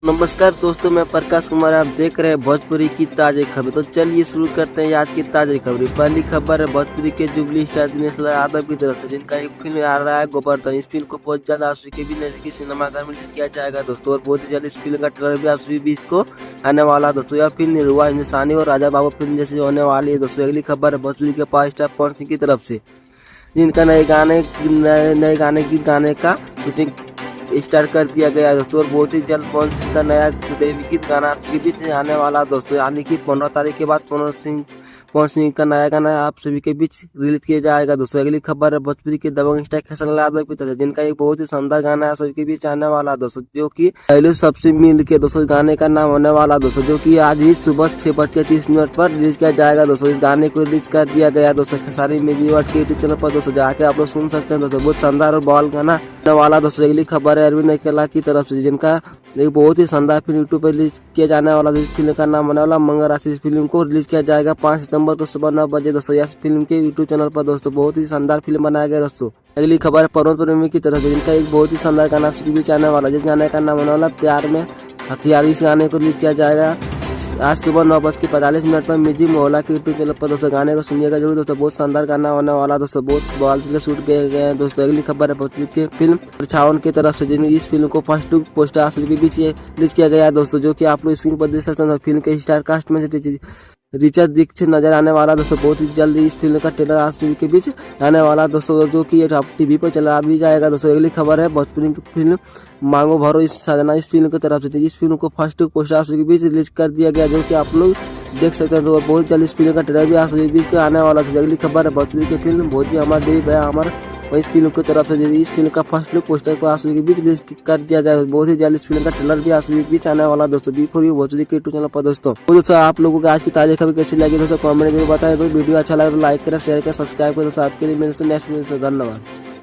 नमस्कार दोस्तों, मैं प्रकाश कुमार। आप देख रहे हैं भोजपुरी की ताज़ा खबर। तो चलिए शुरू करते हैं आज की ताज़ा खबरें। पहली खबर है भोजपुरी के जुबली स्टार दिनेश यादव की तरफ से, जिनका एक फिल्म आ रहा है गोवर्धन। इस फिल्म को बहुत जल्द आप के भी नजदीकी सिनेमाघर में रिलीज किया जाएगा दोस्तों, और बहुत ही जल्द इस फिल्म का ट्रेलर भी आप 20 को आने वाला है दोस्तों। यह फिल्म निरुआ हिंदुस्तानी और राजा बाबू फिल्म जैसी होने वाली है दोस्तों। अगली खबर है भोजपुरी के पावर स्टार पवन सिंह की तरफ से, जिनका नए गाने का शूटिंग स्टार्ट कर दिया गया है दोस्तों, और बहुत ही जल्द पवन सिंह का नया देवी गीत गाना आपके बीच आने वाला दोस्तों, यानी कि 15 तारीख के बाद पवन सिंह का नया गाना आप सभी के बीच रिलीज किया जाएगा दोस्तों। अगली खबर है भोजपुरी के दबंग स्टार खेसारी लाल यादव की तरफ, जिनका एक बहुत ही शानदार गाना है सभी के बीच आने वाला दोस्तों, जो कि पहले सबसे मिल के दोस्तों गाने का नाम होने वाला दोस्तों, जो कि आज ही सुबह 6:30 पर रिलीज किया जाएगा दोस्तों। इस गाने को रिलीज कर दिया गया दोस्तों खेसारी म्यूजिक वर्ल्ड के यूट्यूब चैनल पर दोस्तों, जाके आप लोग सुन सकते हैं दोस्तों। बहुत शानदार और बॉल गाना होने वाला दोस्तों। अगली खबर है अरविंद अकेला की तरफ से, जिनका एक बहुत ही शानदार फिल्म यूट्यूब पर रिलीज किया जाने वाला। इस फिल्म का नाम होने वाला मंगल राशि। इस फिल्म को रिलीज किया जाएगा 5 सितंबर को सुबह 9 बजे दोस्तों, इस फिल्म के यूट्यूब चैनल पर दोस्तों। बहुत ही शानदार फिल्म बनाया गया दोस्तों। अगली खबर है पवन प्रेमी की तरफ से, जिनका एक बहुत ही शानदार गाना सभी बीच आने वाला, जिस गाने का नाम होने वाला प्यार में हथियार। इस गाने को रिलीज किया जाएगा आज सुबह 9:45 पर म्यूजिक मोहल्ला के यूट्यूब चैनल पर दोस्तों। गाने को सुनिएगा जरूर दोस्तों, बहुत शानदार गाना होने वाला दोस्तों, बहुत बवाल के शूट किए गए हैं दोस्तों। अगली खबर है भोजपुरी की फिल्म परछावन की तरफ से, जिनकी इस फिल्म को फर्स्ट लुक पोस्टर आप सभी के बीच रिलीज किया गया है दोस्तों, जो कि आप लोग स्क्रीन पर देख सकते हैं। फिल्म के स्टार कास्ट में रिचा दीक्षित नजर आने वाला दोस्तों। बहुत ही जल्दी इस फिल्म का ट्रेलर आप सभी के बीच आने वाला दोस्तों, जो कि टीवी पर चला भी जाएगा दोस्तों। अगली खबर है भोजपुरी की फिल्म मांगो भरो इस साजना। इस फिल्म की तरफ से इस फिल्म को फर्स्ट लुक पोस्टर आप सभी के बीच रिलीज कर दिया गया, जो कि आप लोग देख सकते हैं। तो बहुत जल्द इस फिल्म का ट्रेलर भी आप सभी बीच आने वाला था। अगली खबर है भोजपुरी की फिल्म भोजी हमार देवी भया हमार। इस फिल्म की तरफ से इस फिल्म का फर्स्ट लुक पोस्टर को आप सभी के बीच रिलीज कर दिया गया। बहुत ही जल्द इस फिल्म का ट्रेलर भी आप सभी के बीच आने वाला दोस्तों, बिफोर यू भोजपुरी के यूट्यूब चैनल पर दोस्तों। तो दोस्तों आप लोगों को आज की ताजा खबर कैसी लगी दोस्तों, कमेंट में बताएं। तो वीडियो अच्छा लगे तो लाइक करें, शेयर करें, सब्सक्राइब करें दोस्तों। आपके लिए मिलते हैं नेक्स्ट वीडियो। धन्यवाद।